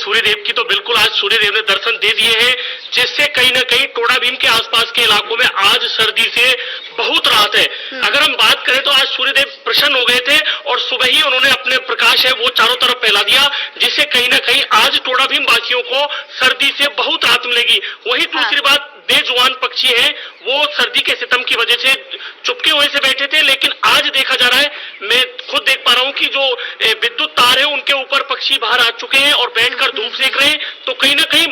सूर्यदेव की तो बिल्कुल आज सूर्यदेव ने दर्शन दे दिए हैं, जिससे कहीं ना कहीं टोडा भीम के आसपास के इलाकों में आज सर्दी से बहुत राहत है। अगर हम बात करें तो आज सूर्यदेव प्रसन्न हो गए थे और सुबह ही उन्होंने अपने प्रकाश है वो चारों तरफ फैला दिया, जिससे कहीं ना कहीं आज टोडा भीम वासियों को सर्दी से बहुत राहत मिलेगी। वही दूसरी बात, बेजुबान पक्षी हैं वो सर्दी के सितम की वजह से चुपके हुए से बैठे थे, लेकिन आज देखा जा रहा है, मैं खुद देख पा रहा हूं कि जो विद्युत तार है उनके ऊपर पक्षी बाहर आ चुके हैं और बैठकर धूप सेक रहे हैं। तो कहीं ना कहीं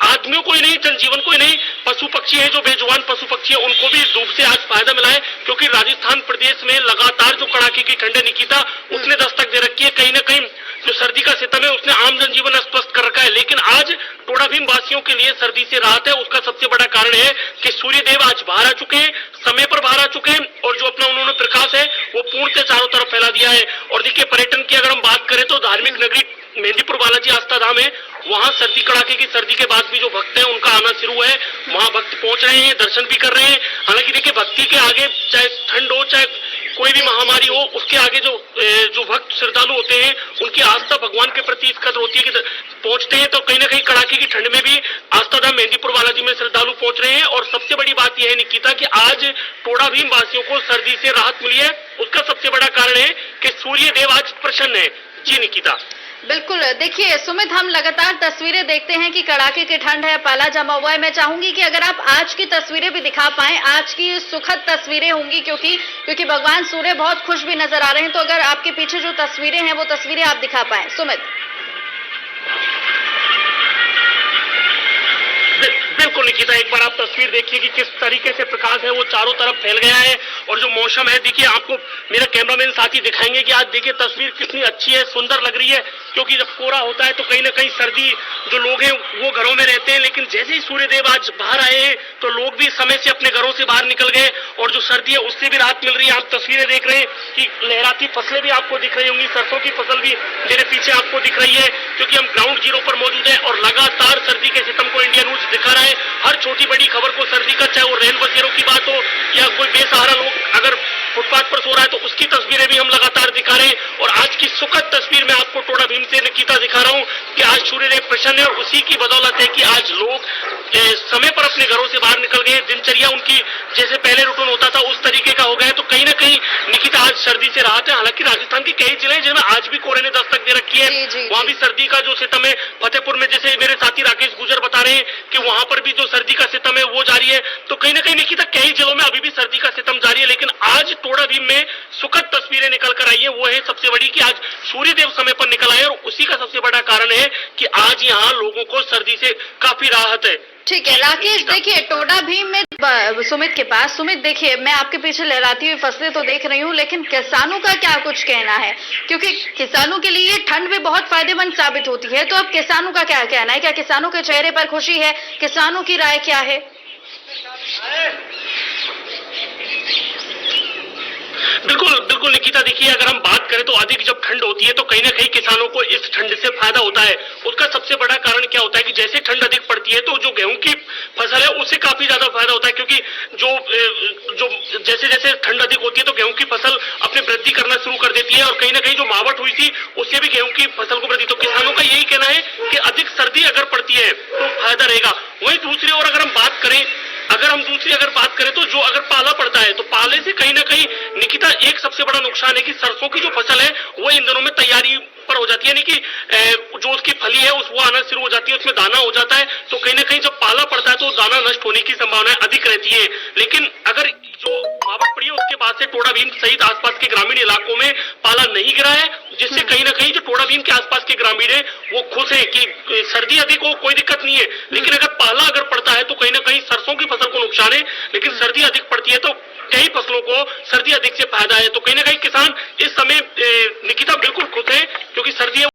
आदमियों को ही नहीं, जनजीवन को ही नहीं, पशु पक्षी है जो बेजुबान पशु पक्षी है उनको भी धूप से आज फायदा मिला है, क्योंकि राजस्थान प्रदेश में लगातार जो कड़ाके की ठंड है निकिता उसने दस्तक दे रखी है। कहीं ना कहीं जो सर्दी का सितम है उसने आम जनजीवन अस्वस्थ कर रखा है, लेकिन आज टोडा भीम वासियों के लिए सर्दी से राहत है। उसका सबसे बड़ा कारण है कि सूर्यदेव आज बाहर आ चुके हैं, समय पर बाहर आ चुके हैं और जो अपना उन्होंने प्रकाश है वो पूर्णतः चारों तरफ फैला दिया है। और देखिए, पर्यटन की अगर हम बात करें तो धार्मिक नगरी मेहंदीपुर बालाजी आस्था धाम है, वहां सर्दी कड़ाके की सर्दी के बाद भी जो भक्त हैं उनका आना शुरू है। वहां भक्त पहुंच रहे हैं, दर्शन भी कर रहे हैं। हालांकि देखिए, भक्ति के आगे चाहे ठंड हो चाहे कोई भी महामारी हो, उसके आगे जो भक्त श्रद्धालु होते हैं उनकी आस्था भगवान के प्रति इस कदर होती है कि पहुंचते हैं तो कहीं ना कहीं कड़ाके की ठंड में भी आस्था धाम मेहंदीपुर बालाजी में श्रद्धालु पहुंच रहे हैं। और सबसे बड़ी बात यह है निकिता कि आज टोडा भीम वासियों को सर्दी से राहत मिली है। उसका सबसे बड़ा कारण है कि सूर्यदेव आज प्रसन्न है। जी निकिता, बिल्कुल। देखिए सुमित, हम लगातार तस्वीरें देखते हैं कि कड़ाके की ठंड है, पाला जमा हुआ है। मैं चाहूंगी कि अगर आप आज की तस्वीरें भी दिखा पाएं, आज की सुखद तस्वीरें होंगी, क्योंकि भगवान सूर्य बहुत खुश भी नजर आ रहे हैं। तो अगर आपके पीछे जो तस्वीरें हैं वो तस्वीरें आप दिखा पाएं सुमित। बिल्कुल निकिता, एक बार आप तस्वीर देखिए कि किस तरीके से प्रकाश है वो चारों तरफ फैल गया है। और जो मौसम है, देखिए आपको मेरा कैमरामैन साथी दिखाएंगे कि आज देखिए तस्वीर कितनी अच्छी है, सुंदर लग रही है। क्योंकि जब कोहरा होता है तो कहीं ना कहीं सर्दी, जो लोग हैं वो घरों में रहते हैं, लेकिन जैसे ही सूर्यदेव आज बाहर आए हैं तो लोग भी समय से अपने घरों से बाहर निकल गए और जो सर्दी है उससे भी राहत मिल रही है। आप तस्वीरें देख रहे हैं कि लहराती फसलें भी आपको दिख रही होंगी, सरसों की फसल भी मेरे पीछे आपको दिख रही है, क्योंकि हम ग्राउंड जीरो पर मौजूद है और लगातार सर्दी के सितम को इंडिया न्यूज दिखा रहा है। हर छोटी बड़ी खबर को सर्दी का, चाहे वो रैन बसेरों की बात हो या कोई बेसहारा लोग अगर फुटपाथ पर सो रहा है तो उसकी तस्वीरें भी हम लगातार दिखा रहे हैं। और आज की सुखद तस्वीर मैं आपको टोडा भीम से निकिता दिखा रहा हूं कि आज सूर्यदेव प्रसन्न है और उसी की बदौलत है कि आज लोग समय पर अपने घरों से बाहर निकल गए। दिनचर्या उनकी जैसे पहले रूटीन होता था उस तरीके का हो गया है। तो कहीं ना कहीं निकिता आज सर्दी से राहत है। हालांकि राजस्थान के कई जिले जिनमें आज भी कोहरे ने दस्तक दे रखी है, वहां भी सर्दी का जो सितम है, फतेहपुर में जैसे मेरे साथी राकेश गुजर बता रहे हैं कि वहां पर भी जो सर्दी का सितम है वो जारी है। तो कहीं ना कहीं निकिता कई जिलों में अभी भी सर्दी का सितम जारी है, लेकिन आज टोडा भीम में सुखद तस्वीरें निकल कर आई है। वो है सबसे बड़ी कि आज सूर्यदेव समय पर निकल आए और उसी का सबसे बड़ा कारण है कि आज यहाँ लोगों को सर्दी से काफी राहत है। ठीक है राकेश, देखिए टोडा भीम में सुमित के पास, सुमित देखिए मैं आपके पीछे लहराती हुई फसलें तो देख रही हूँ, लेकिन किसानों का क्या कुछ कहना है? क्योंकि किसानों के लिए ठंड भी बहुत फायदेमंद साबित होती है। तो अब किसानों का क्या कहना है? क्या किसानों के चेहरे पर खुशी है? किसानों की राय क्या है? बिल्कुल बिल्कुल निकिता, देखिए अगर हम बात करें तो अधिक जब ठंड होती है तो कहीं ना कहीं किसानों को इस ठंड से फायदा होता है। उसका सबसे बड़ा कारण क्या होता है कि जैसे ठंड अधिक पड़ती है तो जो गेहूं की फसल है उससे काफी ज्यादा फायदा होता है, क्योंकि जो जैसे जैसे ठंड अधिक होती है तो गेहूं की फसल अपनी वृद्धि करना शुरू कर देती है और कहीं ना कहीं जो मावट हुई थी उससे भी गेहूं की फसल को वृद्धि। तो किसानों का यही कहना है कि अधिक सर्दी अगर पड़ती है तो फायदा रहेगा। वहीं दूसरी ओर अगर हम बात करें तो जो अगर पाला पड़ता है तो पाले से कहीं ना कहीं निकिता एक सबसे बड़ा नुकसान है कि सरसों की जो फसल है वो इन दिनों में तैयारी पर हो जाती है, यानी कि जो उसकी फली है वो आना शुरू हो जाती है, उसमें दाना हो जाता है। तो कहीं ना कहीं जब पाला पड़ता है तो दाना नष्ट होने की संभावना अधिक रहती है। लेकिन अगर जो मावट पड़ी है उसके बाद से टोडा भीम सहित आसपास के ग्रामीण इलाकों में पाला नहीं गिरा है, जिससे कहीं ना कहीं जो टोडा भीम के आसपास के ग्रामीण है वो खुश है कि सर्दी अधिक हो कोई दिक्कत नहीं है। लेकिन अगर पाला अगर पड़ता है तो कहीं ना कहीं सरसों की फसल को नुकसान है, लेकिन सर्दी अधिक पड़ती है तो कई फसलों को सर्दी अधिक से फायदा है। तो कहीं ना कहीं किसान इस समय निकिता बिल्कुल खुश है, क्योंकि सर्दी